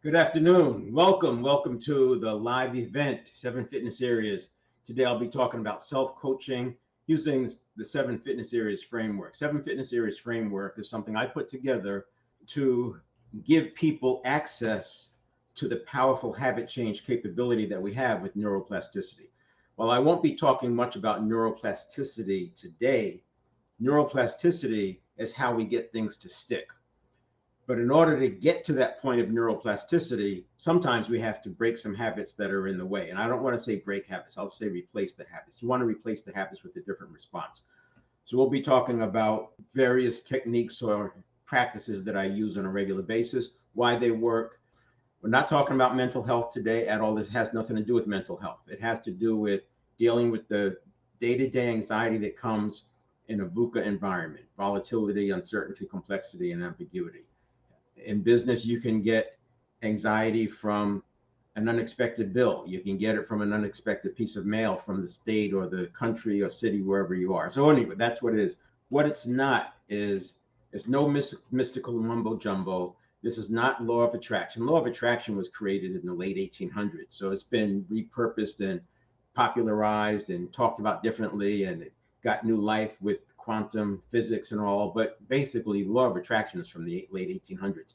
Good afternoon. Welcome to the live event, 7 Fitness Areas. Today I'll be talking about self-coaching using the 7 Fitness Areas framework. 7 Fitness Areas framework is something I put together to give people access to the powerful habit change capability that we have with neuroplasticity. While I won't be talking much about neuroplasticity today, neuroplasticity is how we get things to stick. But in order to get to that point of neuroplasticity, sometimes we have to break some habits that are in the way. And I don't want to say break habits, I'll say replace the habits. You want to replace the habits with a different response. So we'll be talking about various techniques or practices that I use on a regular basis, why they work. We're not talking about mental health today at all. This has nothing to do with mental health. It has to do with dealing with the day-to-day anxiety that comes in a VUCA environment: volatility, uncertainty, complexity, and ambiguity. In business, you can get anxiety from an unexpected bill. You can get it from an unexpected piece of mail from the state or the country or city, wherever you are. So anyway, that's what it is. What it's not is it's no mystical mumbo jumbo. This is not law of attraction. Law of attraction was created in the late 1800s. So it's been repurposed and popularized and talked about differently, and it got new life with quantum physics and all. But basically, law of attraction is from the late 1800s.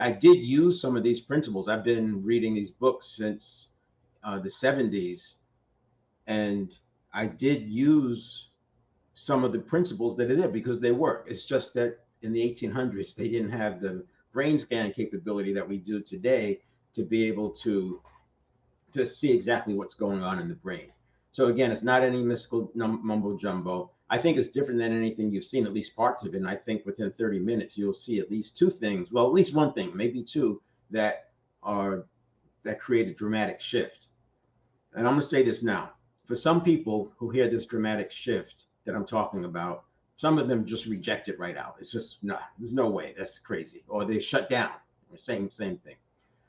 I did use some of these principles. I've been reading these books since the 70s, and I did use some of the principles that are there because they work. It's just that in the 1800s, they didn't have the brain scan capability that we do today to be able to see exactly what's going on in the brain. So again, it's not any mystical mumbo jumbo. I think it's different than anything you've seen, at least parts of it. And I think within 30 minutes, you'll see at least two things, well, at least one thing, maybe two, that are that create a dramatic shift. And I'm going to say this now. For some people who hear this dramatic shift that I'm talking about, some of them just reject it right out. It's just, no, there's no way. That's crazy. Or they shut down. Same thing.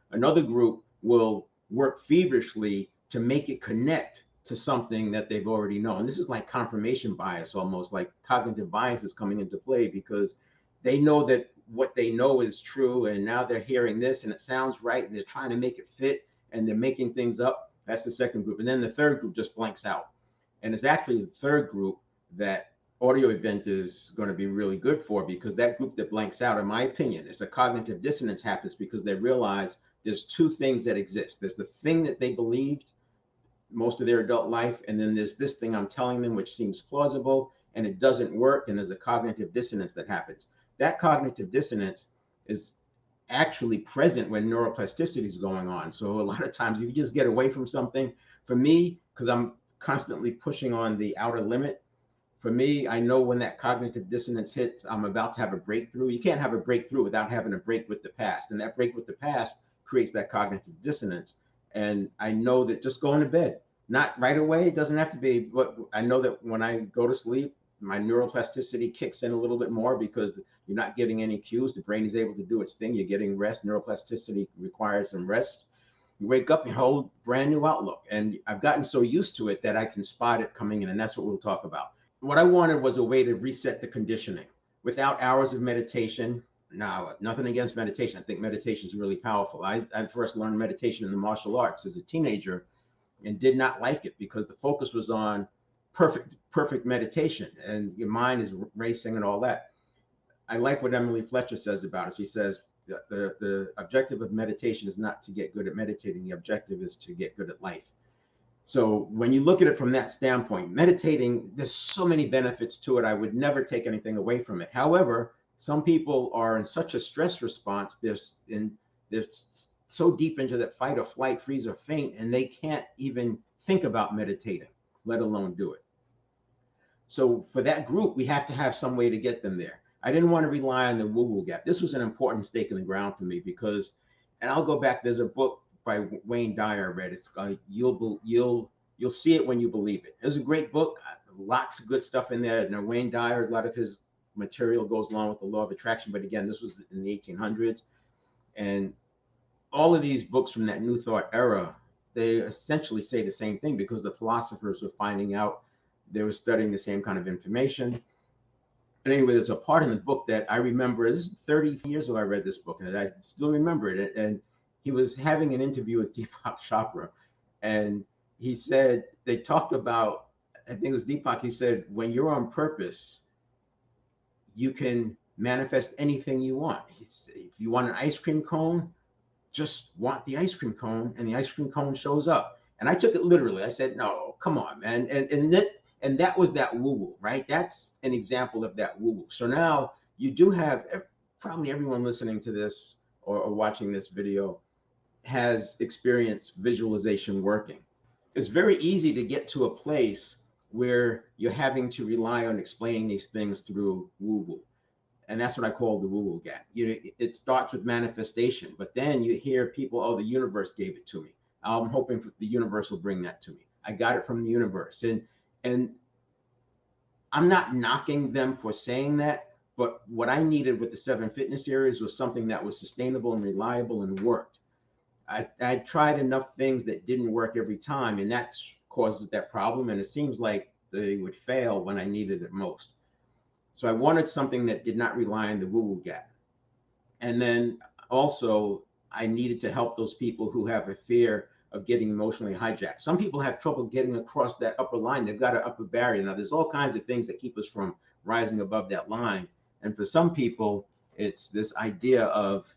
Another group will work feverishly to make it connect to something that they've already known. This is like confirmation bias, almost like cognitive bias is coming into play because they know that what they know is true, and now they're hearing this and it sounds right, and they're trying to make it fit, and they're making things up. That's the second group. And then the third group just blanks out. And it's actually the third group that audio event is going to be really good for, because that group that blanks out, in my opinion, is a cognitive dissonance happens because they realize there's two things that exist. There's the thing that they believed most of their adult life, and then there's this thing I'm telling them which seems plausible and it doesn't work, and there's a cognitive dissonance that happens. That cognitive dissonance is actually present when neuroplasticity is going on. So a lot of times if you just get away from something, for me, because I'm constantly pushing on the outer limit, for me, I know when that cognitive dissonance hits, I'm about to have a breakthrough. You can't have a breakthrough without having a break with the past, and that break with the past creates that cognitive dissonance. And I know that just going to bed, not right away, it doesn't have to be, but I know that when I go to sleep, my neuroplasticity kicks in a little bit more because you're not getting any cues. The brain is able to do its thing. You're getting rest. Neuroplasticity requires some rest. You wake up, you hold brand new outlook. And I've gotten so used to it that I can spot it coming in. And that's what we'll talk about. What I wanted was a way to reset the conditioning without hours of meditation. Now, nothing against meditation. I think meditation is really powerful. I first learned meditation in the martial arts as a teenager and did not like it because the focus was on perfect meditation and your mind is racing and all that. I like what Emily Fletcher says about it. She says the objective of meditation is not to get good at meditating. The objective is to get good at life. So when you look at it from that standpoint, meditating, there's so many benefits to it. I would never take anything away from it. However, some people are in such a stress response, they're so deep into that fight or flight, freeze or faint, and they can't even think about meditating, let alone do it. So for that group, we have to have some way to get them there. I didn't want to rely on the woo-woo gap. This was an important stake in the ground for me because, and I'll go back, there's a book by Wayne Dyer I read. It's called You'll See It When You Believe It. It was a great book, lots of good stuff in there. Now Wayne Dyer, a lot of his material goes along with the law of attraction, but again, this was in the 1800s. And all of these books from that New Thought era, they essentially say the same thing because the philosophers were finding out, they were studying the same kind of information. And anyway, there's a part in the book that I remember, this is 30 years ago I read this book, and I still remember it. And he was having an interview with Deepak Chopra, and he said they talked about, I think it was Deepak. He said, when you're on purpose, you can manifest anything you want. He said, if you want an ice cream cone, just want the ice cream cone, and the ice cream cone shows up. And I took it literally. I said, no, come on, man. And that was that woo woo, right? That's an example of that woo woo. So now you do have, probably everyone listening to this or watching this video has experienced visualization working. It's very easy to get to a place where you're having to rely on explaining these things through woo woo. And that's what I call the woo woo gap. It starts with manifestation, but then you hear people, oh, the universe gave it to me. I'm hoping the universe will bring that to me. I got it from the universe. And I'm not knocking them for saying that, but what I needed with the 7 Fitness series was something that was sustainable and reliable and worked. I tried enough things that didn't work every time, and that causes that problem. And it seems like they would fail when I needed it most. So I wanted something that did not rely on the woo-woo gap. And then also, I needed to help those people who have a fear of getting emotionally hijacked. Some people have trouble getting across that upper line. They've got an upper barrier. Now, there's all kinds of things that keep us from rising above that line. And for some people, it's this idea of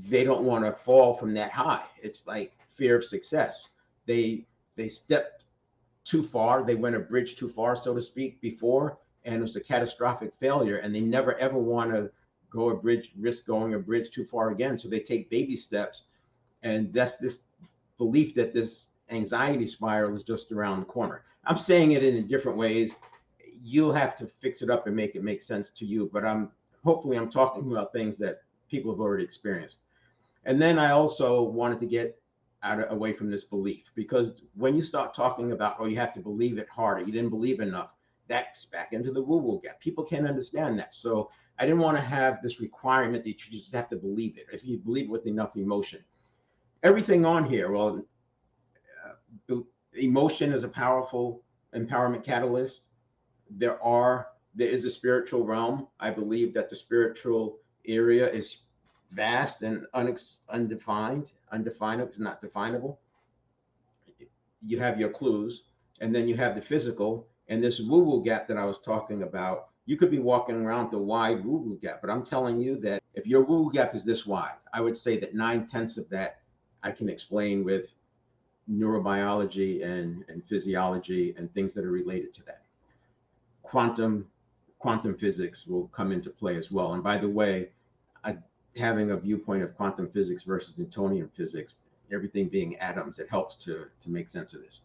they don't want to fall from that high. It's like fear of success. They stepped too far. They went a bridge too far, so to speak, before, and it was a catastrophic failure. And they never ever want to risk going a bridge too far again. So they take baby steps, and that's this belief that this anxiety spiral is just around the corner. I'm saying it in different ways. You'll have to fix it up and make it make sense to you. But hopefully I'm talking about things that people have already experienced. And then I also wanted to get away from this belief, because when you start talking about, oh, you have to believe it harder, you didn't believe enough, that's back into the woo-woo gap. People can't understand that. So I didn't want to have this requirement that you just have to believe it. If you believe it with enough emotion, everything on here, well, emotion is a powerful empowerment catalyst. There is a spiritual realm. I believe that the spiritual area is vast and undefined. Undefinable is not definable. You have your clues, and then you have the physical, and this woo-woo gap that I was talking about. You could be walking around the wide woo-woo gap, but I'm telling you that if your woo-woo gap is this wide, I would say that 9/10 of that I can explain with neurobiology and physiology and things that are related to that. Quantum physics will come into play as well. And by the way, having a viewpoint of quantum physics versus Newtonian physics, everything being atoms, it helps to make sense of this.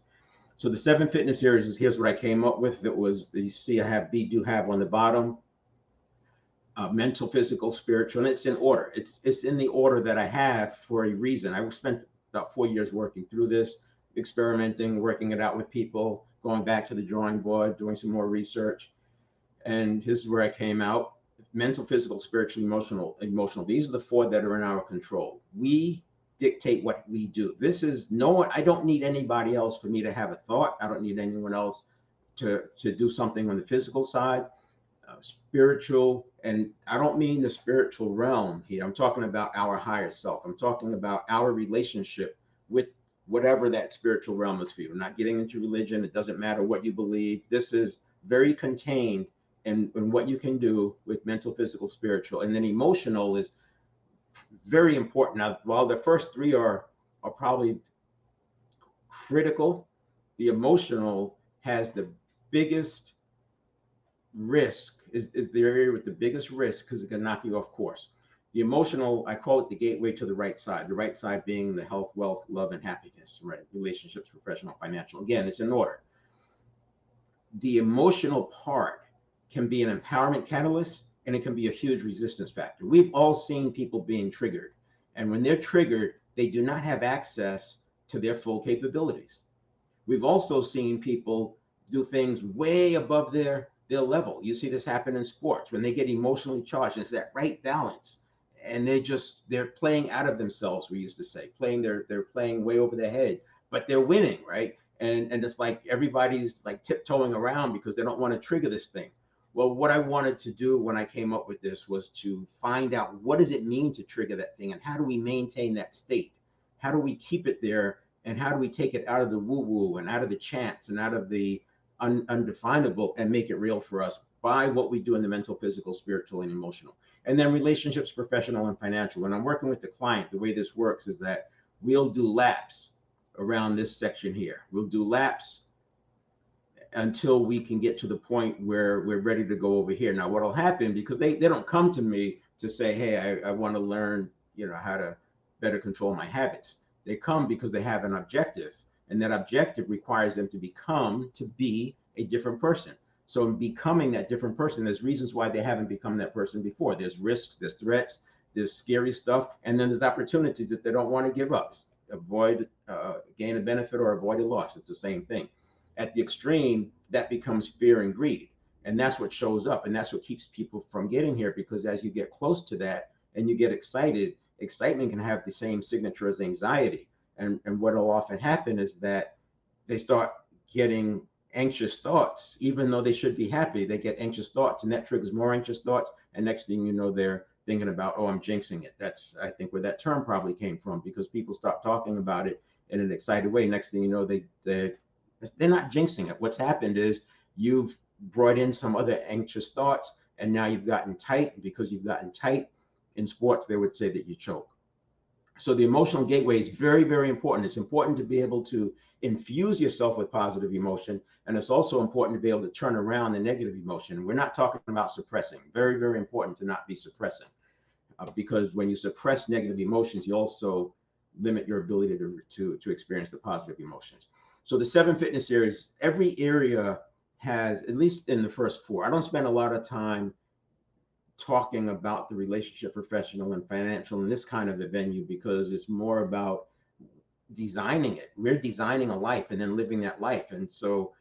So the 7 Fitness series is, here's what I came up with. It was, you see I have do have on the bottom, mental, physical, spiritual, and it's in order. It's in the order that I have for a reason. I spent about 4 years working through this, experimenting, working it out with people, going back to the drawing board, doing some more research. And here's where I came out. Mental, physical, spiritual, emotional. These are the 4 that are in our control. We dictate what we do. This is no one. I don't need anybody else for me to have a thought. I don't need anyone else to do something on the physical side. Spiritual, and I don't mean the spiritual realm here. I'm talking about our higher self. I'm talking about our relationship with whatever that spiritual realm is for you. I'm not getting into religion. It doesn't matter what you believe. This is very contained in what you can do with mental, physical, spiritual. And then emotional is very important. Now, while the first 3 are probably critical, the emotional has the biggest risk, is the area with the biggest risk, because it can knock you off course. The emotional, I call it the gateway to the right side being the health, wealth, love, and happiness, right? Relationships, professional, financial. Again, it's in order. The emotional part can be an empowerment catalyst, and it can be a huge resistance factor. We've all seen people being triggered, and when they're triggered, they do not have access to their full capabilities. We've also seen people do things way above their level. You see this happen in sports when they get emotionally charged. It's that right balance, and they're playing out of themselves. We used to say they're playing way over their head, but they're winning, right? And it's like everybody's like tiptoeing around because they don't want to trigger this thing. Well, what I wanted to do when I came up with this was to find out, what does it mean to trigger that thing, and how do we maintain that state? How do we keep it there? And how do we take it out of the woo-woo and out of the chance and out of the undefinable and make it real for us by what we do in the mental, physical, spiritual, and emotional? And then relationships, professional, and financial. When I'm working with the client, the way this works is that we'll do laps around this section here. We'll do laps until we can get to the point where we're ready to go over here. Now, what'll happen, because they don't come to me to say, hey, I want to learn, how to better control my habits. They come because they have an objective, and that objective requires them to be a different person. So in becoming that different person, there's reasons why they haven't become that person before. There's risks, there's threats, there's scary stuff, and then there's opportunities that they don't want to give up. Avoid gain a benefit or avoid a loss. It's the same thing. At the extreme, that becomes fear and greed. And that's what shows up. And that's what keeps people from getting here, because as you get close to that and you get excited, excitement can have the same signature as anxiety. And what will often happen is that they start getting anxious thoughts, even though they should be happy. They get anxious thoughts, and that triggers more anxious thoughts. And next thing you know, they're thinking about, oh, I'm jinxing it. That's, I think, where that term probably came from, because people stop talking about it in an excited way. Next thing you know, they're not jinxing it. What's happened is you've brought in some other anxious thoughts, and now you've gotten tight. Because you've gotten tight in sports, they would say that you choke. So the emotional gateway is very, very important. It's important to be able to infuse yourself with positive emotion. And it's also important to be able to turn around the negative emotion. We're not talking about suppressing. Very, very important to not be suppressing, because when you suppress negative emotions, you also limit your ability to experience the positive emotions. So the 7 fitness areas, every area has, at least in the first 4, I don't spend a lot of time talking about the relationship, professional, and financial in this kind of a venue, because it's more about designing it. We're designing a life and then living that life. And so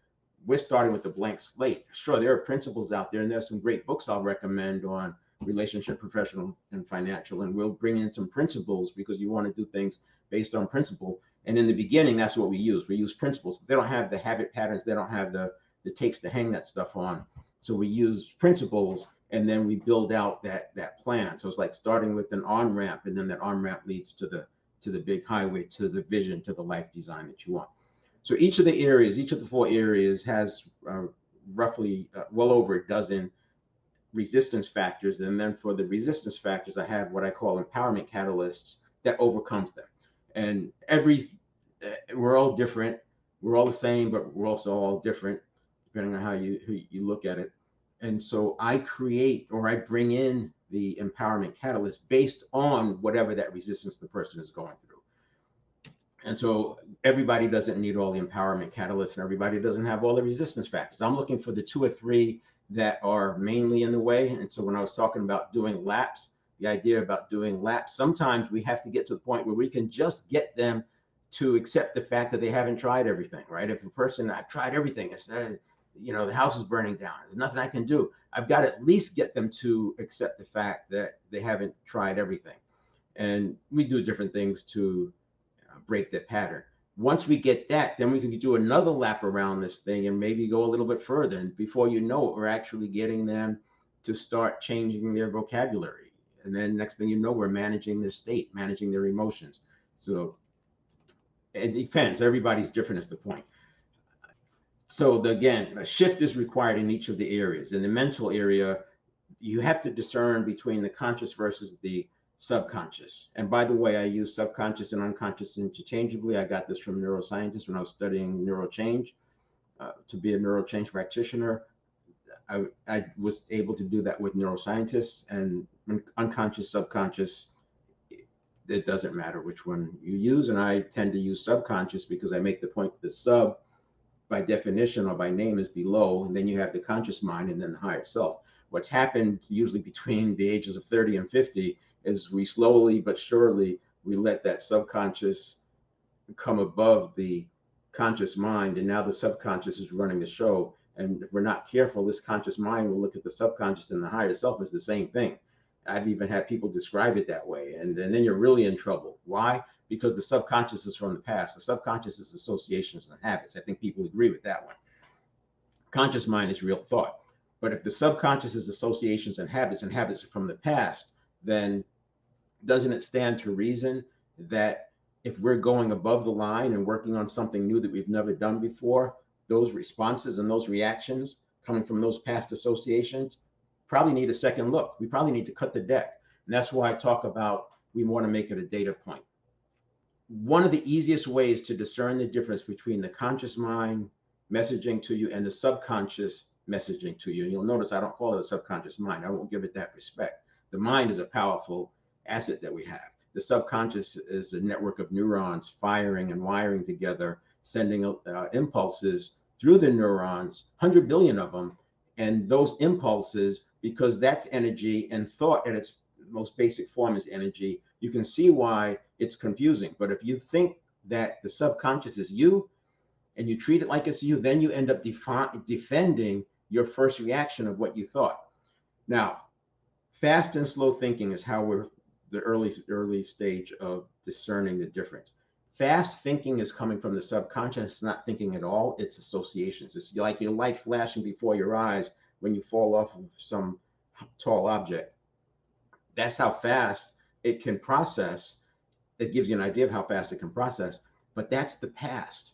we're starting with a blank slate. Sure, there are principles out there, and there's some great books I'll recommend on relationship, professional, and financial. And we'll bring in some principles, because you want to do things based on principle. And in the beginning, that's what we use. We use principles. They don't have the habit patterns. They don't have the tapes to hang that stuff on. So we use principles, and then we build out that plan. So it's like starting with an on-ramp, and then that on-ramp leads to the big highway, to the vision, to the life design that you want. So each of the 4 areas has roughly well over a dozen resistance factors. And then for the resistance factors, I have what I call empowerment catalysts that overcomes them. And we're all different. We're all the same, but we're also all different, depending on how you look at it. And so I create, or I bring in, the empowerment catalyst based on whatever that resistance the person is going through. And so everybody doesn't need all the empowerment catalysts, and everybody doesn't have all the resistance factors. I'm looking for the 2 or 3 that are mainly in the way. And so when I was talking about doing laps, the idea about doing laps, sometimes we have to get to the point where we can just get them to accept the fact that they haven't tried everything, right? If a person, I've tried everything, it's the house is burning down, there's nothing I can do. I've got to at least get them to accept the fact that they haven't tried everything. And we do different things to break that pattern. Once we get that, then we can do another lap around this thing and maybe go a little bit further. And before you know it, we're actually getting them to start changing their vocabulary. And then next thing you know, we're managing their state, managing their emotions. So it depends. Everybody's different is the point. So again, a shift is required in each of the areas. In the mental area, you have to discern between the conscious versus the subconscious. And by the way, I use subconscious and unconscious interchangeably. I got this from neuroscientists when I was studying neurochange. To be a neurochange practitioner, I was able to do that with neuroscientists. And unconscious, subconscious, it doesn't matter which one you use. And I tend to use subconscious because I make the point that the sub, by definition or by name, is below, and then you have the conscious mind, and then the higher self. What's happened usually between the ages of 30 and 50 is we slowly but surely, we let that subconscious come above the conscious mind, and now the subconscious is running the show. And if we're not careful, this conscious mind will look at the subconscious and the higher self as the same thing. I've even had people describe it that way, and then you're really in trouble. Why? Because the subconscious is from the past. The subconscious is associations and habits. I think people agree with that one. Conscious mind is real thought. But if the subconscious is associations and habits from the past, then doesn't it stand to reason that if we're going above the line and working on something new that we've never done before, those responses and those reactions coming from those past associations probably need a second look. We probably need to cut the deck. And that's why I talk about we want to make it a data point. One of the easiest ways to discern the difference between the conscious mind messaging to you and the subconscious messaging to you, and you'll notice I don't call it a subconscious mind. I won't give it that respect. The mind is a powerful asset that we have. The subconscious is a network of neurons firing and wiring together, sending impulses through the neurons, 100 billion of them. And those impulses, because that's energy, and thought at its most basic form is energy, you can see why it's confusing. But if you think that the subconscious is you and you treat it like it's you, then you end up defending your first reaction of what you thought. Now, fast and slow thinking is how we're the early stage of discerning the difference. Fast thinking is coming from the subconscious. It's not thinking at all. It's associations. It's like your life flashing before your eyes when you fall off of some tall object. That's how fast it can process. It gives you an idea of how fast it can process, but that's the past,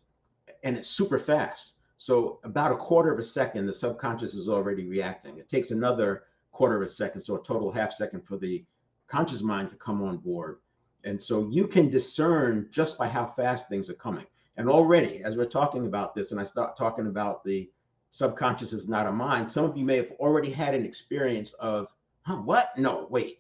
and it's super fast. So about a quarter of a second, the subconscious is already reacting. It takes another quarter of a second, so a total half second for the conscious mind to come on board. And so you can discern just by how fast things are coming. And already, as we're talking about this, and I start talking about the subconscious is not a mind, some of you may have already had an experience of, what? No, wait,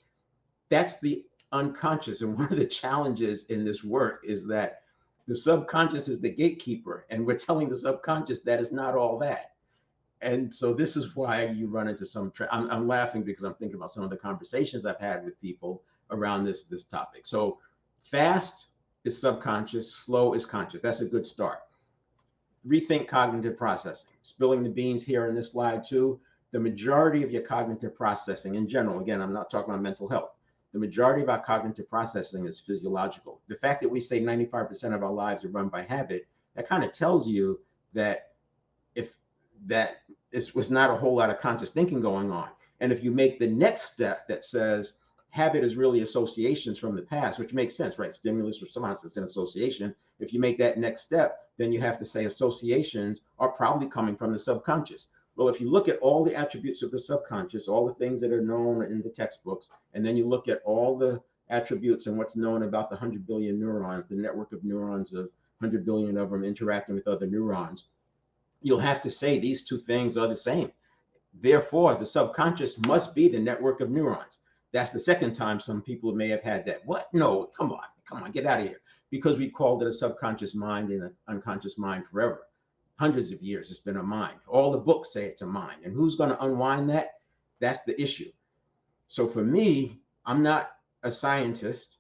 that's the unconscious. And one of the challenges in this work is that the subconscious is the gatekeeper, and we're telling the subconscious that it's not all that. And so this is why you run into some. I'm laughing because I'm thinking about some of the conversations I've had with people around this topic. So fast is subconscious, slow is conscious. That's a good start. Rethink cognitive processing. Spilling the beans here in this slide too. The majority of your cognitive processing in general, again, I'm not talking about mental health. The majority of our cognitive processing is physiological. The fact that we say 95% of our lives are run by habit, that kind of tells you that if that was not a whole lot of conscious thinking going on. And if you make the next step that says habit is really associations from the past, which makes sense, right? Stimulus response is an association. If you make that next step, then you have to say associations are probably coming from the subconscious. Well, if you look at all the attributes of the subconscious, all the things that are known in the textbooks, and then you look at all the attributes and what's known about the 100 billion neurons, the network of neurons of 100 billion of them interacting with other neurons, you'll have to say these two things are the same. Therefore, the subconscious must be the network of neurons. That's the second time some people may have had that. What? No, come on, get out of here. Because we called it a subconscious mind and an unconscious mind forever. Hundreds of years, it's been a mind. All the books say it's a mind. And who's going to unwind that? That's the issue. So for me, I'm not a scientist.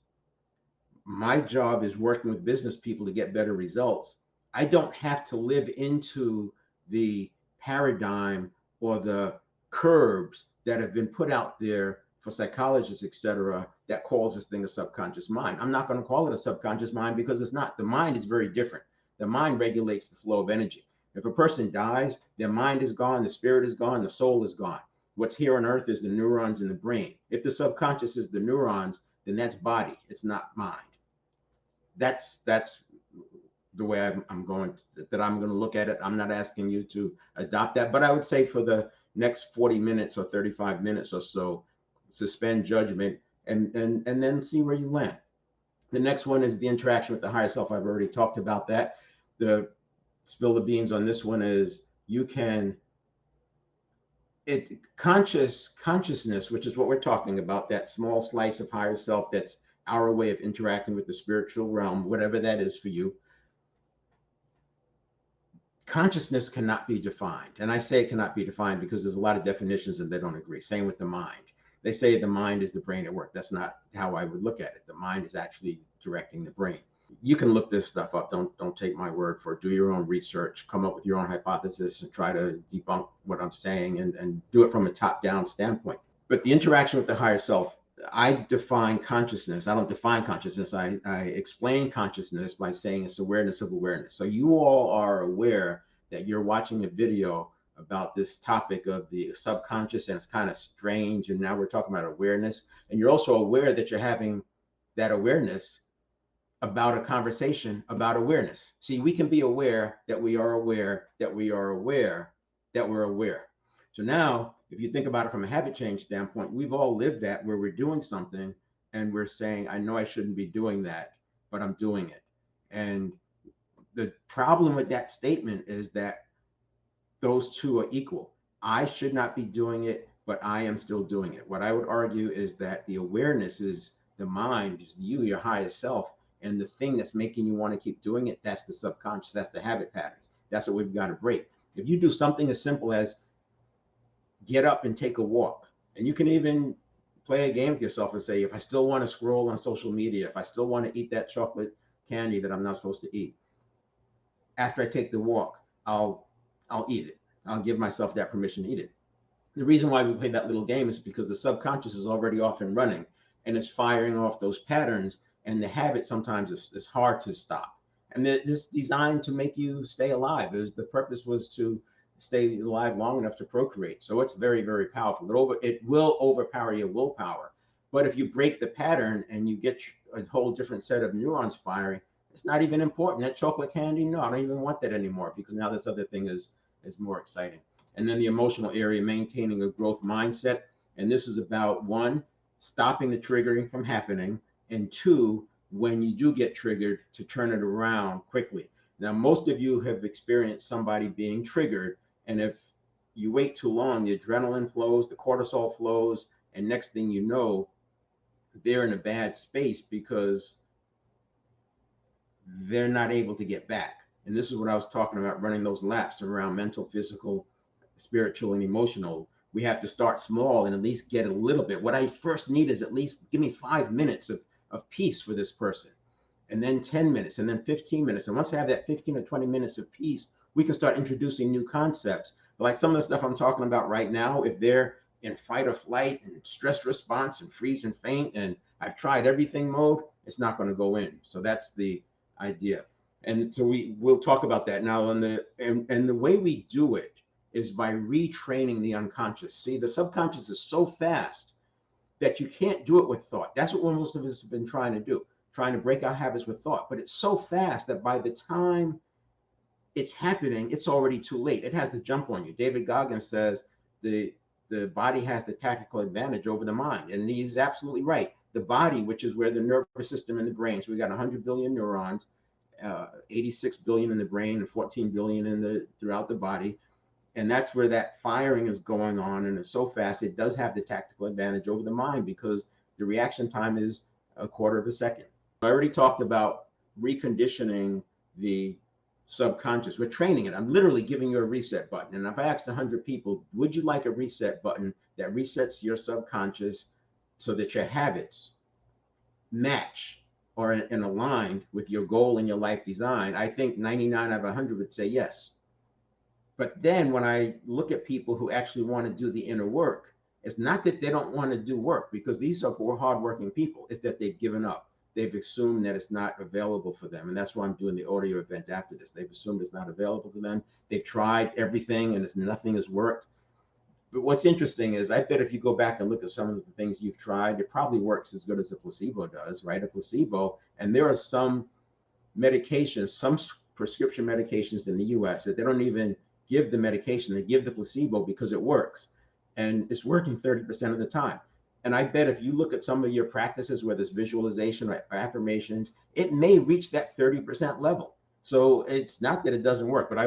My job is working with business people to get better results. I don't have to live into the paradigm or the curbs that have been put out there for psychologists, etc., that calls this thing a subconscious mind. I'm not going to call it a subconscious mind because it's not. The mind is very different. The mind regulates the flow of energy. If a person dies, their mind is gone, the spirit is gone, the soul is gone. What's here on earth is the neurons in the brain. If the subconscious is the neurons, then that's body. It's not mind. That's the way I'm going to look at it. I'm not asking you to adopt that, but I would say for the next 40 minutes or 35 minutes or so, suspend judgment and then see where you land. The next one is the interaction with the higher self. I've already talked about that. The spill the beans on this one is consciousness, which is what we're talking about, that small slice of higher self that's our way of interacting with the spiritual realm, whatever that is for you. Consciousness cannot be defined. And I say it cannot be defined because there's a lot of definitions and they don't agree. Same with the mind. They say the mind is the brain at work. That's not how I would look at it. The mind is actually directing the brain. You can look this stuff up. Don't take my word for it. Do your own research, come up with your own hypothesis and try to debunk what I'm saying and do it from a top-down standpoint. But the interaction with the higher self, I define consciousness. I don't define consciousness. I explain consciousness by saying it's awareness of awareness. So you all are aware that you're watching a video about this topic of the subconscious, and it's kind of strange. And now we're talking about awareness. And you're also aware that you're having that awareness about a conversation about awareness. See, we can be aware that we are aware that we are aware that we're aware. So now, if you think about it from a habit change standpoint, we've all lived that where we're doing something and we're saying, I know I shouldn't be doing that, but I'm doing it. And the problem with that statement is that those two are equal. I should not be doing it, but I am still doing it. What I would argue is that the awareness is the mind, is you, your highest self, and the thing that's making you want to keep doing it, that's the subconscious, that's the habit patterns. That's what we've got to break. If you do something as simple as get up and take a walk, and you can even play a game with yourself and say, if I still want to scroll on social media, if I still want to eat that chocolate candy that I'm not supposed to eat, after I take the walk, I'll eat it. I'll give myself that permission to eat it. The reason why we play that little game is because the subconscious is already off and running and it's firing off those patterns. And the habit sometimes is hard to stop. And this is designed to make you stay alive. The purpose was to stay alive long enough to procreate. So it's very, very powerful. It will overpower your willpower. But if you break the pattern and you get a whole different set of neurons firing, it's not even important. That chocolate candy, no, I don't even want that anymore because now this other thing is more exciting. And then the emotional area, maintaining a growth mindset. And this is about one, stopping the triggering from happening, and two, when you do get triggered, to turn it around quickly. Now, most of you have experienced somebody being triggered, and if you wait too long, the adrenaline flows, the cortisol flows, and next thing you know, they're in a bad space because they're not able to get back. And this is what I was talking about, running those laps around mental, physical, spiritual, and emotional. We have to start small and at least get a little bit. What I first need is at least give me 5 minutes of peace for this person, and then 10 minutes, and then 15 minutes. And once I have that 15 or 20 minutes of peace, we can start introducing new concepts. But like some of the stuff I'm talking about right now, if they're in fight or flight and stress response and freeze and faint, and I've tried everything mode, it's not going to go in. So that's the idea. And so we'll talk about that now. And the way we do it is by retraining the unconscious. See, the subconscious is so fast that you can't do it with thought. That's what most of us have been trying to do, trying to break our habits with thought. But it's so fast that by the time it's happening, it's already too late. It has the jump on you. David Goggins says the body has the tactical advantage over the mind. And he's absolutely right. The body, which is where the nervous system in the brain, so we got 100 billion neurons, 86 billion in the brain and 14 billion throughout the body. And that's where that firing is going on. And it's so fast, it does have the tactical advantage over the mind because the reaction time is a quarter of a second. I already talked about reconditioning the subconscious. We're training it. I'm literally giving you a reset button. And if I asked 100 people, would you like a reset button that resets your subconscious so that your habits match or in aligned with your goal and your life design? I think 99 out of 100 would say yes. But then when I look at people who actually want to do the inner work, it's not that they don't want to do work, because these are hardworking people. It's that they've given up. They've assumed that it's not available for them. And that's why I'm doing the audio event after this. They've assumed it's not available to them. They've tried everything and nothing has worked. But what's interesting is I bet if you go back and look at some of the things you've tried, it probably works as good as a placebo does, right? A placebo. And there are some medications, some prescription medications in the US that they don't even give the medication, they give the placebo because it works. And it's working 30% of the time. And I bet if you look at some of your practices, whether it's visualization or affirmations, it may reach that 30% level. So it's not that it doesn't work, but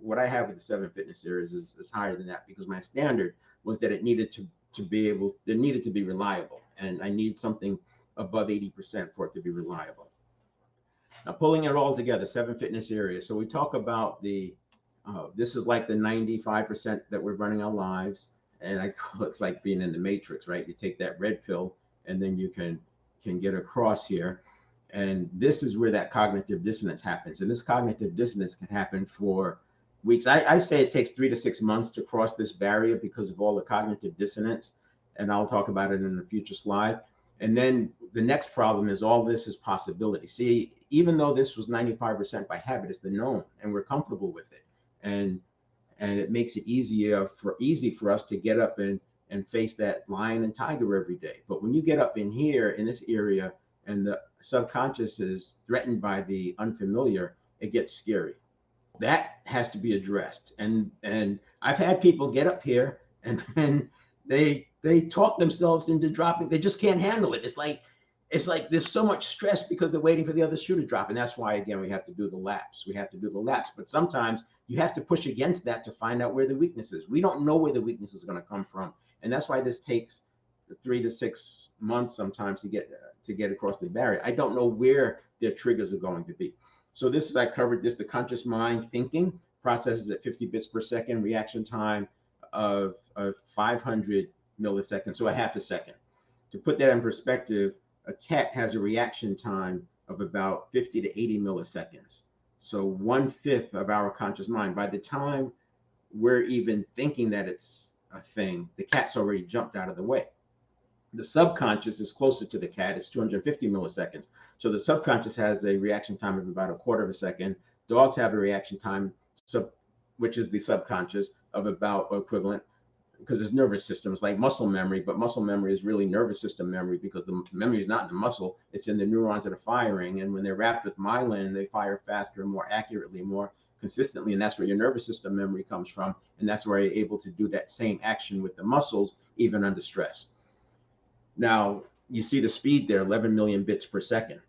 what I have with the 7 Fitness series is higher than that, because my standard was that it needed to be reliable. And I need something above 80% for it to be reliable. Now, pulling it all together, 7 Fitness areas. So we talk about this is like the 95% that we're running our lives. And I call it's like being in the matrix, right? You take that red pill and then you can get across here. And this is where that cognitive dissonance happens. And this cognitive dissonance can happen for weeks. I say it takes 3 to 6 months to cross this barrier because of all the cognitive dissonance. And I'll talk about it in a future slide. And then the next problem is all this is possibility. See, even though this was 95% by habit, it's the known, and we're comfortable with it. And it makes it easy for us to get up and face that lion and tiger every day. But when you get up in here in this area and the subconscious is threatened by the unfamiliar, it gets scary. That has to be addressed. And I've had people get up here and then they talk themselves into dropping. They just can't handle it. It's like there's so much stress because they're waiting for the other shoe to drop. And that's why, again, we have to do the laps. We have to do the laps. But sometimes you have to push against that to find out where the weakness is. We don't know where the weakness is going to come from. And that's why this takes 3 to 6 months sometimes to get across the barrier. I don't know where their triggers are going to be. So this is, I covered this, the conscious mind thinking processes at 50 bits per second, reaction time of 500 milliseconds, so a half a second. To put that in perspective, a cat has a reaction time of about 50 to 80 milliseconds. So 1/5 of our conscious mind. By the time we're even thinking that it's a thing, the cat's already jumped out of the way. The subconscious is closer to the cat. It's 250 milliseconds. So the subconscious has a reaction time of about a quarter of a second. Dogs have a reaction time, which is the subconscious, of about equivalent, because it's nervous system. It's like muscle memory, but muscle memory is really nervous system memory because the memory is not in the muscle. It's in the neurons that are firing. And when they're wrapped with myelin, they fire faster, more accurately, more consistently. And that's where your nervous system memory comes from. And that's where you're able to do that same action with the muscles, even under stress. Now, you see the speed there, 11 million bits per second.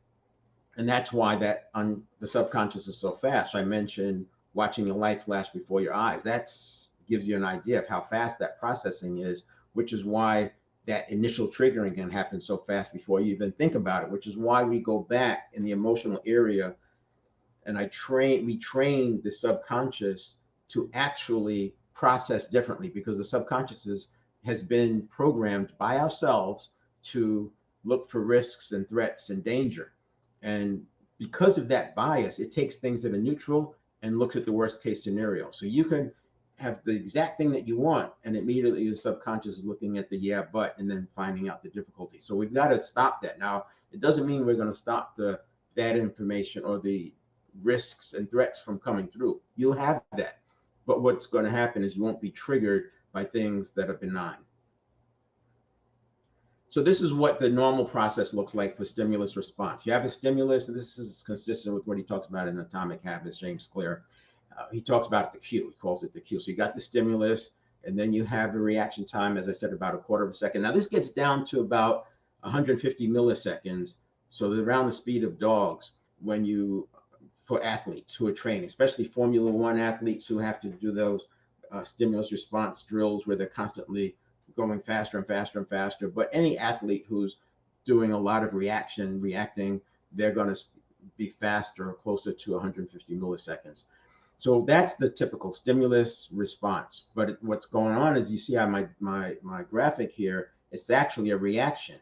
And that's why that on the subconscious is so fast. I mentioned watching your life flash before your eyes. That gives you an idea of how fast that processing is, which is why that initial triggering can happen so fast before you even think about it, which is why we go back in the emotional area. And we train the subconscious to actually process differently, because the subconscious has been programmed by ourselves to look for risks and threats and danger. And because of that bias, it takes things that are neutral and looks at the worst case scenario. So you can have the exact thing that you want, and immediately the subconscious is looking at the yeah, but, and then finding out the difficulty. So we've got to stop that. Now, it doesn't mean we're going to stop the bad information or the risks and threats from coming through. You'll have that. But what's going to happen is you won't be triggered by things that are benign. So this is what the normal process looks like for stimulus response. You have a stimulus, and this is consistent with what he talks about in Atomic Habits, James Clear. He talks about the cue. He calls it the cue. So you got the stimulus, and then you have a reaction time, as I said, about a quarter of a second. Now this gets down to about 150 milliseconds. So around the speed of dogs for athletes who are training, especially Formula One athletes who have to do those stimulus response drills where they're constantly going faster and faster and faster. But any athlete who's doing a lot of reacting, they're going to be faster or closer to 150 milliseconds. So that's the typical stimulus response. But what's going on is, you see on my graphic here, it's actually a reaction.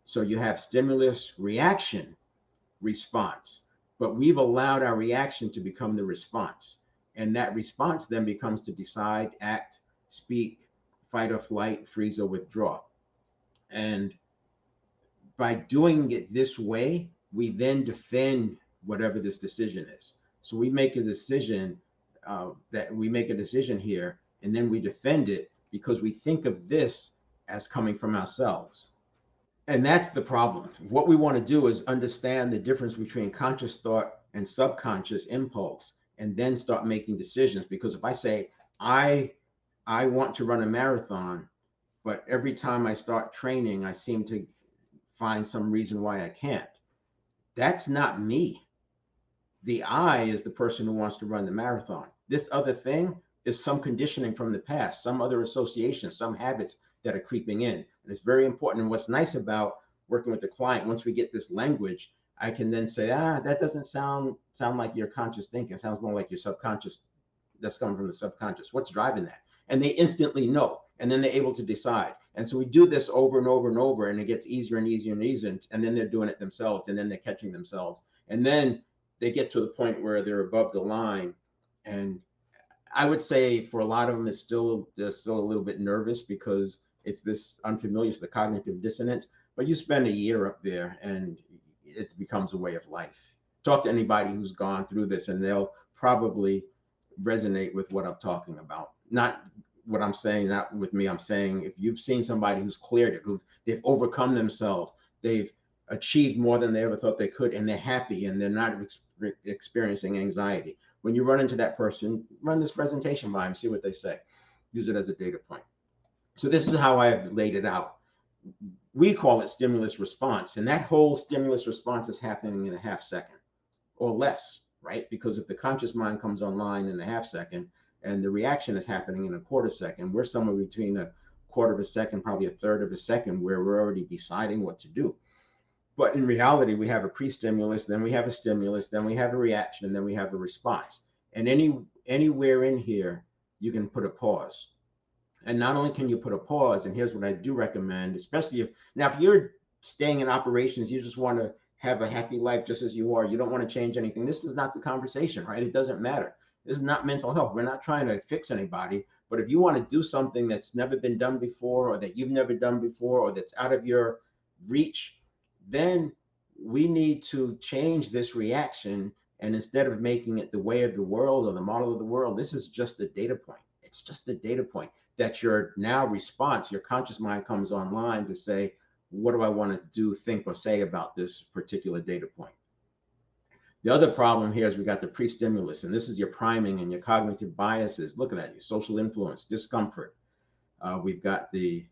So you have stimulus, reaction, response. But we've allowed our reaction to become the response. And that response then becomes to decide, act, speak, fight or flight, freeze or withdraw. And by doing it this way, we then defend whatever this decision is. So we make a decision here, and then we defend it because we think of this as coming from ourselves. And that's the problem. What we want to do is understand the difference between conscious thought and subconscious impulse, and then start making decisions. Because if I say, I want to run a marathon, but every time I start training, I seem to find some reason why I can't. That's not me. The I is the person who wants to run the marathon. This other thing is some conditioning from the past, some other association, some habits that are creeping in. And it's very important. And what's nice about working with the client, once we get this language, I can then say, that doesn't sound like your conscious thinking. It sounds more like your subconscious. That's coming from the subconscious. What's driving that? And they instantly know, and then they're able to decide. And so we do this over and over and over, and it gets easier and easier and easier. And then they're doing it themselves, and then they're catching themselves. And then they get to the point where they're above the line. And I would say for a lot of them, they're still a little bit nervous because it's this unfamiliar, it's the cognitive dissonance. But you spend a year up there, and it becomes a way of life. Talk to anybody who's gone through this, and they'll probably resonate with what I'm talking about. Not what I'm saying, not with me. I'm saying if you've seen somebody who's cleared it, they've overcome themselves, they've achieved more than they ever thought they could, and they're happy and they're not experiencing anxiety. When you run into that person, run this presentation by them, see what they say. Use it as a data point. So this is how I've laid it out. We call it stimulus response, and that whole stimulus response is happening in a half second or less, right? Because if the conscious mind comes online in a half second and the reaction is happening in a quarter second, we're somewhere between a quarter of a second, probably a third of a second, where we're already deciding what to do. But in reality, we have a pre-stimulus, then we have a stimulus, then we have a reaction, and then we have a response. And anywhere in here, you can put a pause. And not only can you put a pause, and here's what I do recommend, especially if you're staying in operations, you just want to have a happy life just as you are, you don't want to change anything. This is not the conversation, right? It doesn't matter. This is not mental health. We're not trying to fix anybody. But if you want to do something that's never been done before, or that you've never done before, or that's out of your reach, then we need to change this reaction. And instead of making it the way of the world or the model of the world, this is just a data point. It's just a data point that your now response, your conscious mind comes online to say, what do I want to do, think, or say about this particular data point? The other problem here is we got the pre-stimulus, and this is your priming and your cognitive biases. Look at that, your social influence, discomfort. We've got the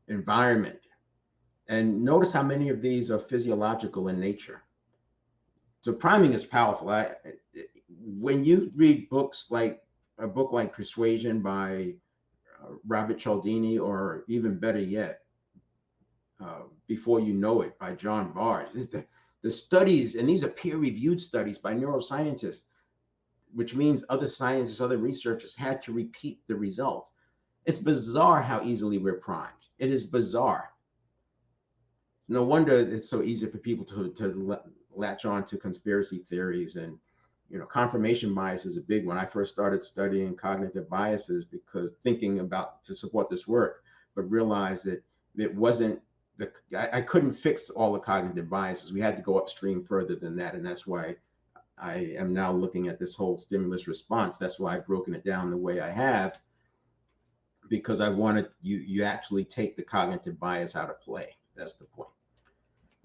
environment. And notice how many of these are physiological in nature. So priming is powerful. When you read books like a book like Persuasion by Robert Cialdini, or even better yet, Before You Know It by John Barr, the studies, and these are peer-reviewed studies by neuroscientists, which means other scientists, other researchers had to repeat the results. It's bizarre how easily we're primed. It is bizarre. No wonder it's so easy for people to latch on to conspiracy theories. And confirmation bias is a big one. I first started studying cognitive biases because thinking about to support this work, but realized that it wasn't I couldn't fix all the cognitive biases. We had to go upstream further than that. And that's why I am now looking at this whole stimulus response. That's why I've broken it down the way I have, because I wanted you actually take the cognitive bias out of play. That's the point.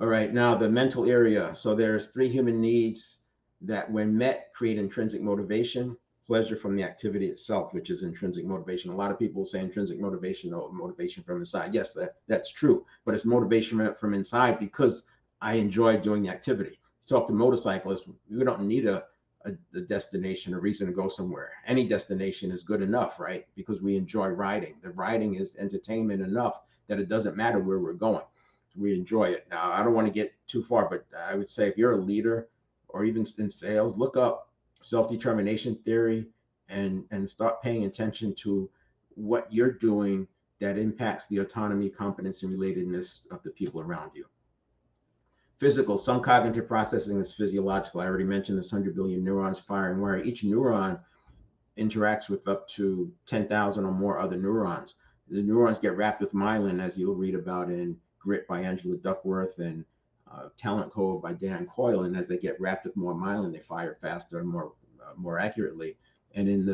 All right, now the mental area. So there's 3 human needs that when met create intrinsic motivation, pleasure from the activity itself, which is intrinsic motivation. A lot of people say intrinsic motivation or motivation from inside. Yes, that's true, but it's motivation from inside because I enjoy doing the activity. Talk to motorcyclists, we don't need a destination, a reason to go somewhere. Any destination is good enough, right? Because we enjoy riding. The riding is entertainment enough that it doesn't matter where we're going. We enjoy it. Now, I don't want to get too far, but I would say if you're a leader or even in sales, look up self-determination theory and start paying attention to what you're doing that impacts the autonomy, competence, and relatedness of the people around you. Physical, some cognitive processing is physiological. I already mentioned this 100 billion neurons firing where each neuron interacts with up to 10,000 or more other neurons. The neurons get wrapped with myelin, as you'll read about in Grit by Angela Duckworth and Talent Code by Dan Coyle. And as they get wrapped with more myelin, they fire faster and more accurately. And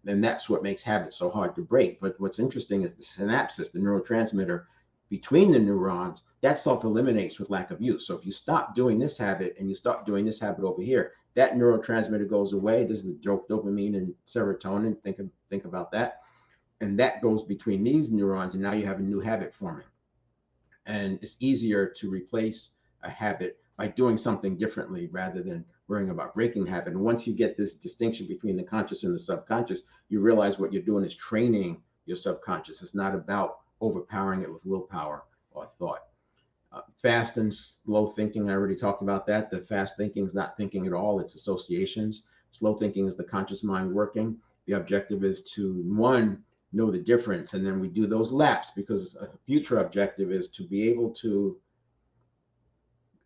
that's what makes habits so hard to break. But what's interesting is the synapses, the neurotransmitter between the neurons, that self-eliminates with lack of use. So if you stop doing this habit and you start doing this habit over here, that neurotransmitter goes away. This is the dopamine and serotonin. Think about that. And that goes between these neurons, and now you have a new habit forming. And it's easier to replace a habit by doing something differently rather than worrying about breaking habit. And once you get this distinction between the conscious and the subconscious, you realize what you're doing is training your subconscious. It's not about overpowering it with willpower or thought. Fast and slow thinking, I already talked about that. The fast thinking is not thinking at all, it's associations. Slow thinking is the conscious mind working. The objective is to, one, know the difference, and then we do those laps, because a future objective is to be able to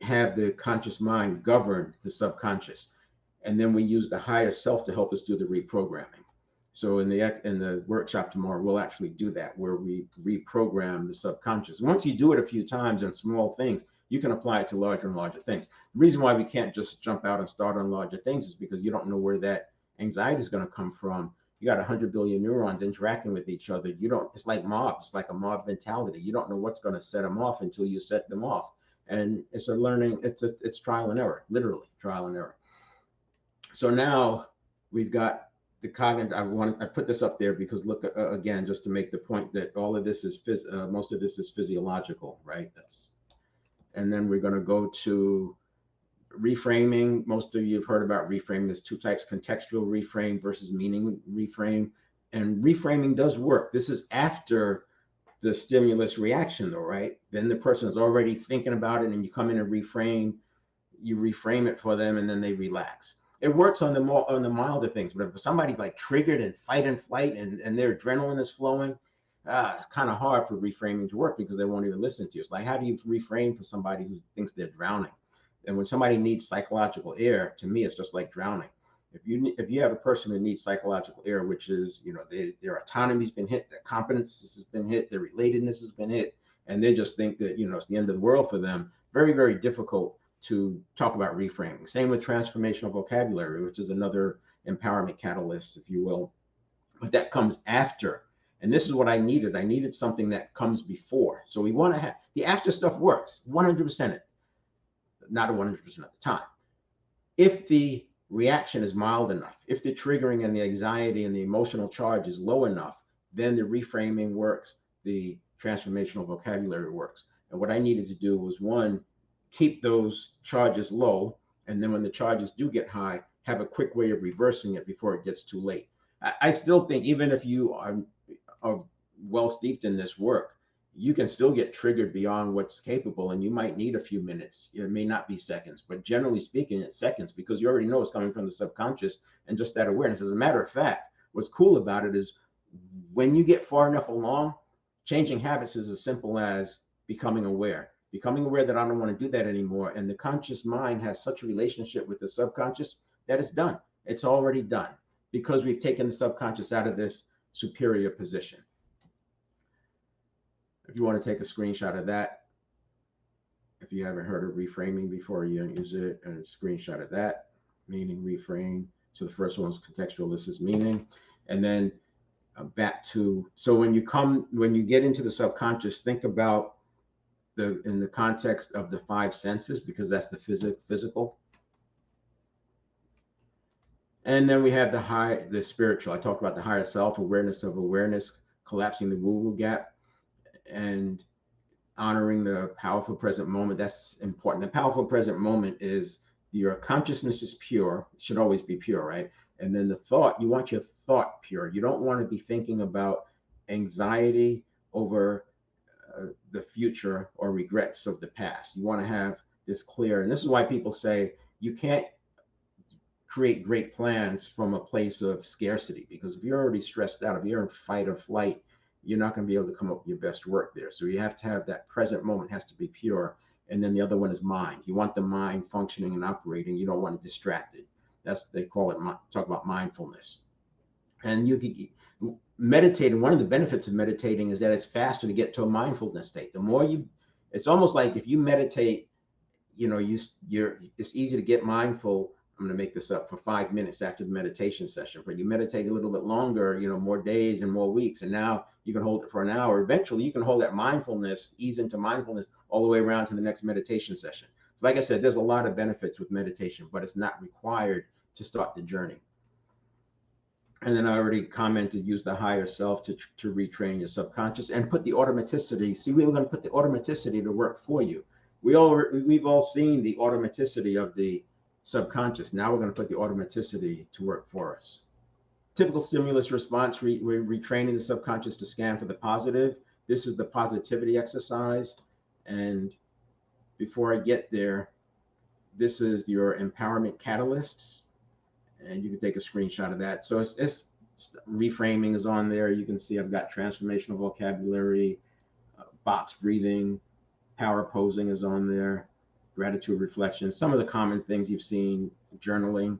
have the conscious mind govern the subconscious. And then we use the higher self to help us do the reprogramming. So in the workshop tomorrow, we'll actually do that, where we reprogram the subconscious. Once you do it a few times in small things, you can apply it to larger and larger things. The reason why we can't just jump out and start on larger things is because you don't know where that anxiety is going to come from. You got 100 billion neurons interacting with each other. You don't, it's like mobs, like a mob mentality. You don't know what's going to set them off until you set them off. And it's a learning, it's trial and error, literally trial and error. So now we've got the cognitive. I put this up there because look, again, just to make the point that all of this is most of this is physiological, right? And then we're going to go to reframing. Most of you have heard about reframing. There's two types: contextual reframe versus meaning reframe. And reframing does work. This is after the stimulus reaction, though, right? Then the person is already thinking about it, and you come in and you reframe it for them, and then they relax. It works on the milder things, but if somebody's like triggered and fight and flight, and their adrenaline is flowing, it's kind of hard for reframing to work because they won't even listen to you. It's like, how do you reframe for somebody who thinks they're drowning? And when somebody needs psychological air, to me, it's just like drowning. If you have a person who needs psychological air, which is, their autonomy's been hit, their competence has been hit, their relatedness has been hit, and they just think that, it's the end of the world for them, very, very difficult to talk about reframing. Same with transformational vocabulary, which is another empowerment catalyst, if you will. But that comes after. And this is what I needed. I needed something that comes before. So we want to have the after stuff works 100%, not 100% of the time. If the reaction is mild enough, if the triggering and the anxiety and the emotional charge is low enough, then the reframing works, the transformational vocabulary works. And what I needed to do was, one, keep those charges low, and then when the charges do get high, have a quick way of reversing it before it gets too late. I still think even if you are well steeped in this work, you can still get triggered beyond what's capable, and you might need a few minutes. It may not be seconds, but generally speaking, it's seconds, because you already know it's coming from the subconscious and just that awareness. As a matter of fact, what's cool about it is when you get far enough along, changing habits is as simple as becoming aware that I don't want to do that anymore. And the conscious mind has such a relationship with the subconscious that it's done. It's already done because we've taken the subconscious out of this superior position. If you want to take a screenshot of that, if you haven't heard of reframing before, you use it, and a screenshot of that, meaning reframe. So the first one is contextual, this is meaning. And then back to, so when you get into the subconscious, think about in the context of the five senses, because that's the physical. And then we have the spiritual. I talked about the higher self, awareness of awareness, collapsing the woo-woo gap, and honoring the powerful present moment. That's important. The powerful present moment is your consciousness is pure. It should always be pure, right? And then the thought, you want your thought pure. You don't want to be thinking about anxiety over the future or regrets of the past. You want to have this clear. And this is why people say you can't create great plans from a place of scarcity, because if you're already stressed out, if you're in fight or flight, you're not going to be able to come up with your best work there. So you have to have that present moment has to be pure. And then the other one is mind. You want the mind functioning and operating. You don't want it distracted. They call it, talk about mindfulness. And you can meditate. And one of the benefits of meditating is that it's faster to get to a mindfulness state. The more it's almost like if you meditate, it's easy to get mindful. I'm going to make this up, for 5 minutes after the meditation session, but you meditate a little bit longer, more days and more weeks. And now you can hold it for an hour. Eventually you can hold that mindfulness, ease into mindfulness all the way around to the next meditation session. So like I said, there's a lot of benefits with meditation, but it's not required to start the journey. And then I already commented, use the higher self to retrain your subconscious, and put the automaticity. See, we were going to put the automaticity to work for you. We've all seen the automaticity of the subconscious. Now we're going to put the automaticity to work for us. Typical stimulus response, we're retraining the subconscious to scan for the positive. This is the positivity exercise. And before I get there, this is your empowerment catalysts. And you can take a screenshot of that. So it's reframing is on there. You can see I've got transformational vocabulary, box breathing, power posing is on there, gratitude reflection, some of the common things you've seen, journaling.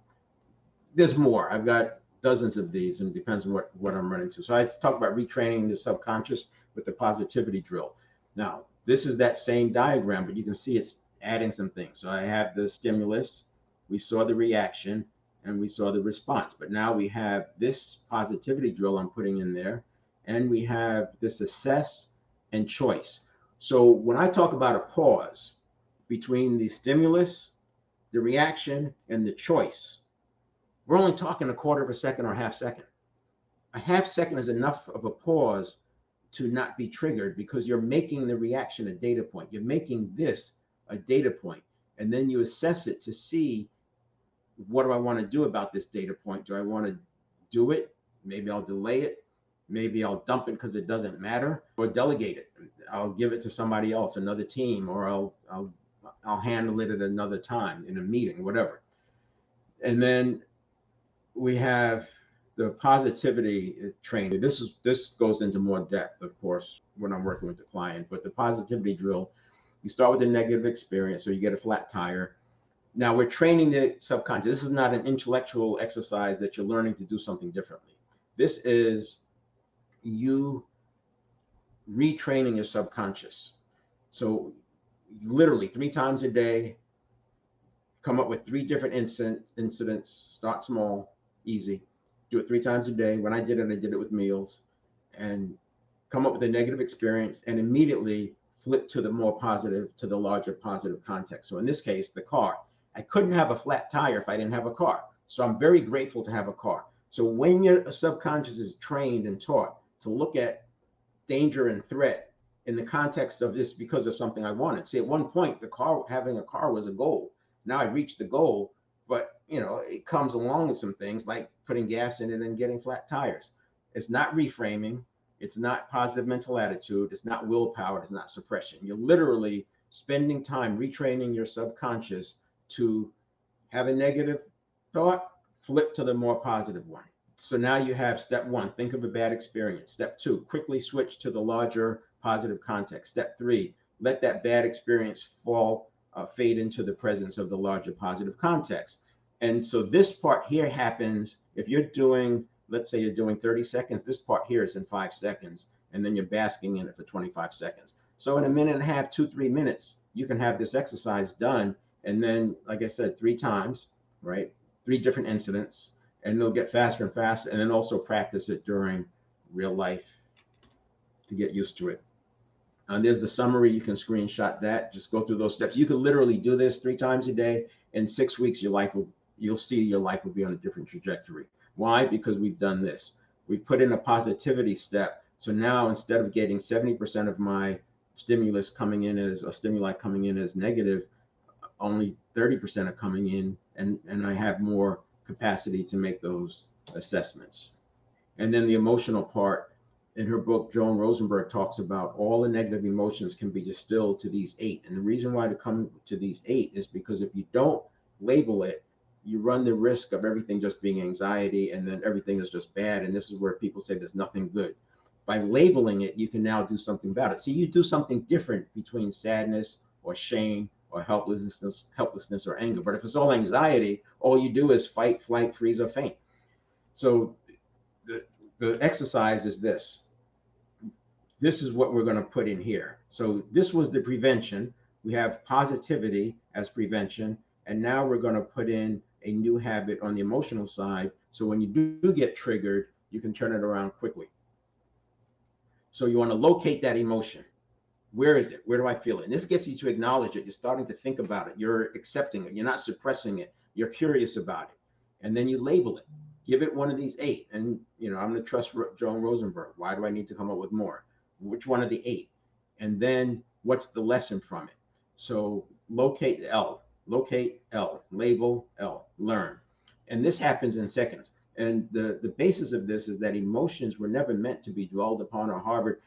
There's more. I've got dozens of these, and it depends on what I'm running to. So I talk about retraining the subconscious with the positivity drill. Now, this is that same diagram, but you can see it's adding some things. So I have the stimulus, we saw the reaction, and we saw the response. But now we have this positivity drill I'm putting in there, and we have this assess and choice. So when I talk about a pause between the stimulus, the reaction, and the choice, we're only talking a quarter of a second or a half second. A half second is enough of a pause to not be triggered because you're making the reaction a data point. You're making this a data point, and then you assess it to see, what do I want to do about this data point? Do I want to do it? Maybe I'll delay it. Maybe I'll dump it because it doesn't matter, or delegate it. I'll give it to somebody else, another team, or I'll handle it at another time in a meeting, whatever. And then we have the positivity training. This goes into more depth, of course, when I'm working with the client. But the positivity drill, you start with a negative experience, so you get a flat tire. Now we're training the subconscious. This is not an intellectual exercise that you're learning to do something differently. This is you retraining your subconscious. So literally 3 times a day, come up with 3 different incidents. Start small, easy. Do it 3 times a day. When I did it with meals, and come up with a negative experience and immediately flip to the more positive, to the larger positive context. So in this case, the car. I couldn't have a flat tire if I didn't have a car. So I'm very grateful to have a car. So when your subconscious is trained and taught to look at danger and threat in the context of this because of something I wanted. See, at one point, having a car was a goal. Now I've reached the goal, but it comes along with some things like putting gas in it and getting flat tires. It's not reframing. It's not positive mental attitude. It's not willpower. It's not suppression. You're literally spending time retraining your subconscious to have a negative thought, flip to the more positive one. So now you have step 1, think of a bad experience. Step 2, quickly switch to the larger positive context. Step 3, let that bad experience fade into the presence of the larger positive context. And so this part here happens if you're doing, let's say you're doing 30 seconds, this part here is in 5 seconds, and then you're basking in it for 25 seconds. So in a minute and a half, 2-3 minutes, you can have this exercise done. And then, like I said, 3 times, right? 3 different incidents, and they'll get faster and faster. And then also practice it during real life to get used to it. And there's the summary. You can screenshot that. Just go through those steps. You can literally do this 3 times a day. In 6 weeks, you'll see your life will be on a different trajectory. Why? Because we've done this. We put in a positivity step. So now instead of getting 70% of my stimuli coming in as negative, only 30% are coming in, and I have more capacity to make those assessments. And then the emotional part, in her book, Joan Rosenberg talks about all the negative emotions can be distilled to these 8. And the reason why to come to these 8 is because if you don't label it, you run the risk of everything just being anxiety, and then everything is just bad. And this is where people say there's nothing good. By labeling it, you can now do something about it. See, you do something different between sadness or shame or helplessness or anger. But if it's all anxiety, all you do is fight, flight, freeze, or faint. So the exercise is this. This is what we're going to put in here. So this was the prevention. We have positivity as prevention. And now we're going to put in a new habit on the emotional side. So when you do get triggered, you can turn it around quickly. So you want to locate that emotion. Where is it? Where do I feel it? And this gets you to acknowledge it. You're starting to think about it. You're accepting it. You're not suppressing it. You're curious about it. And then you label it. Give it one of these 8. And, I'm going to trust Joan Rosenberg. Why do I need to come up with more? Which one of the 8? And then what's the lesson from it? So locate L, label L, learn. And this happens in seconds. And the basis of this is that emotions were never meant to be dwelled upon or harbored.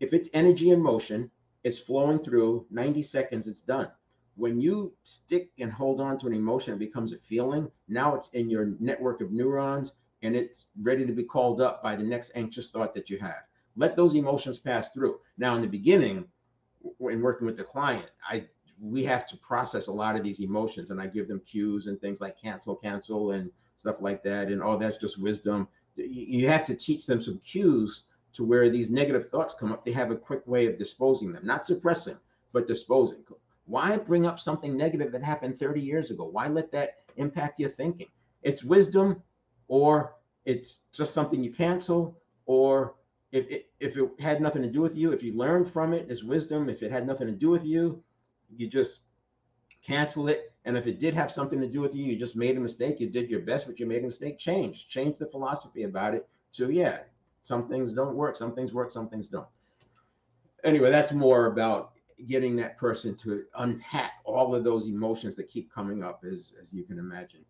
If it's energy in motion, it's flowing through 90 seconds, it's done. When you stick and hold on to an emotion, it becomes a feeling. Now it's in your network of neurons, and it's ready to be called up by the next anxious thought that you have. Let those emotions pass through. Now, in the beginning, when working with the client, we have to process a lot of these emotions, and I give them cues and things like cancel, and stuff like that. And that's just wisdom. You have to teach them some cues to where these negative thoughts come up. They have a quick way of disposing them, not suppressing, but disposing. Why bring up something negative that happened 30 years ago? Why let that impact your thinking? it's wisdom, or it's just something you cancel, or if it had nothing to do with you, if you learned from it, it's wisdom. If it had nothing to do with you, you just cancel it. And if it did have something to do with you, you just made a mistake, you did your best, but you made a mistake, change the philosophy about it. So yeah, some things don't work, some things work, some things don't. Anyway, that's more about getting that person to unpack all of those emotions that keep coming up, as you can imagine.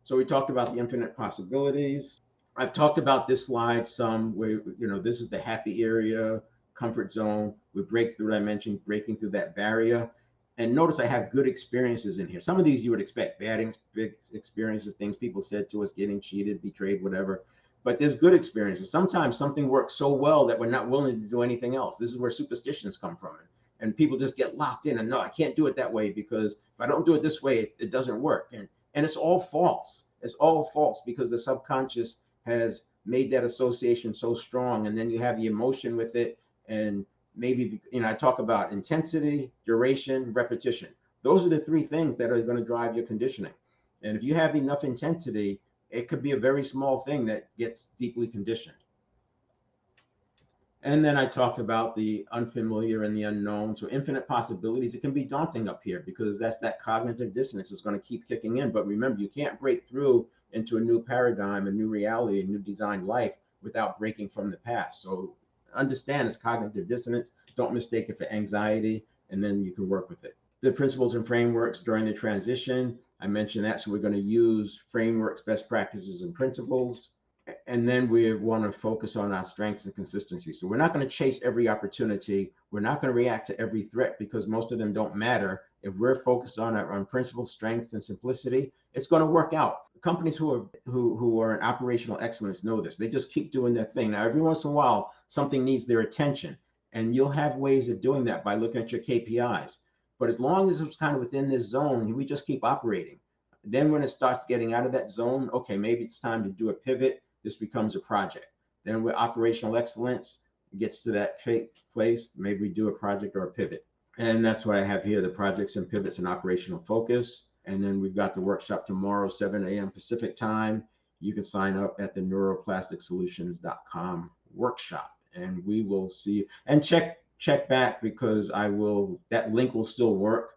So we talked about the infinite possibilities. I've talked about this slide some, where this is the happy area, comfort zone. We break through, I mentioned breaking through that barrier. And notice I have good experiences in here. Some of these you would expect, big experiences, things people said to us, getting cheated, betrayed, whatever. But there's good experiences. Sometimes something works so well that we're not willing to do anything else. This is where superstitions come from. And people just get locked in and no, I can't do it that way, because if I don't do it this way, it doesn't work. And it's all false. It's all false because the subconscious has made that association so strong. And then you have the emotion with it. And maybe, I talk about intensity, duration, repetition. Those are the three things that are going to drive your conditioning. And if you have enough intensity, it could be a very small thing that gets deeply conditioned. And then I talked about the unfamiliar and the unknown. So infinite possibilities, it can be daunting up here because that's that cognitive dissonance is going to keep kicking in. But remember, you can't break through into a new paradigm, a new reality, a new designed life without breaking from the past. So understand it's cognitive dissonance. Don't mistake it for anxiety, and then you can work with it. The principles and frameworks during the transition, I mentioned that. So we're going to use frameworks, best practices, and principles. And then we want to focus on our strengths and consistency. So we're not going to chase every opportunity. We're not going to react to every threat because most of them don't matter. If we're focused on principles, strengths, and simplicity, it's going to work out. Companies who are in operational excellence know this. They just keep doing their thing. Now, every once in a while, something needs their attention, and you'll have ways of doing that by looking at your KPIs. But as long as it's kind of within this zone, we just keep operating. Then when it starts getting out of that zone, okay, maybe it's time to do a pivot. This becomes a project. Then with operational excellence, it gets to that place. Maybe we do a project or a pivot. And that's what I have here, the projects and pivots and operational focus. And then we've got the workshop tomorrow, 7 a.m. Pacific time. You can sign up at the neuroplasticsolutions.com workshop. And we will see you. And check back because that link will still work.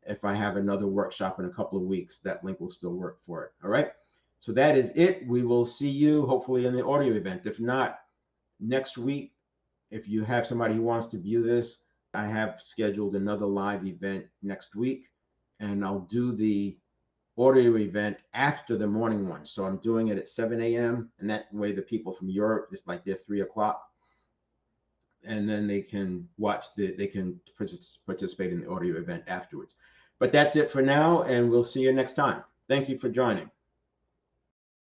If I have another workshop in a couple of weeks, that link will still work for it. All right. So that is it. We will see you hopefully in the audio event. If not, next week, if you have somebody who wants to view this, I have scheduled another live event next week, and I'll do the audio event after the morning one. So I'm doing it at 7 a.m. and that way the people from Europe, it's like they're 3 o'clock, and then they can participate in the audio event afterwards. But that's it for now, and we'll see you next time. Thank you for joining.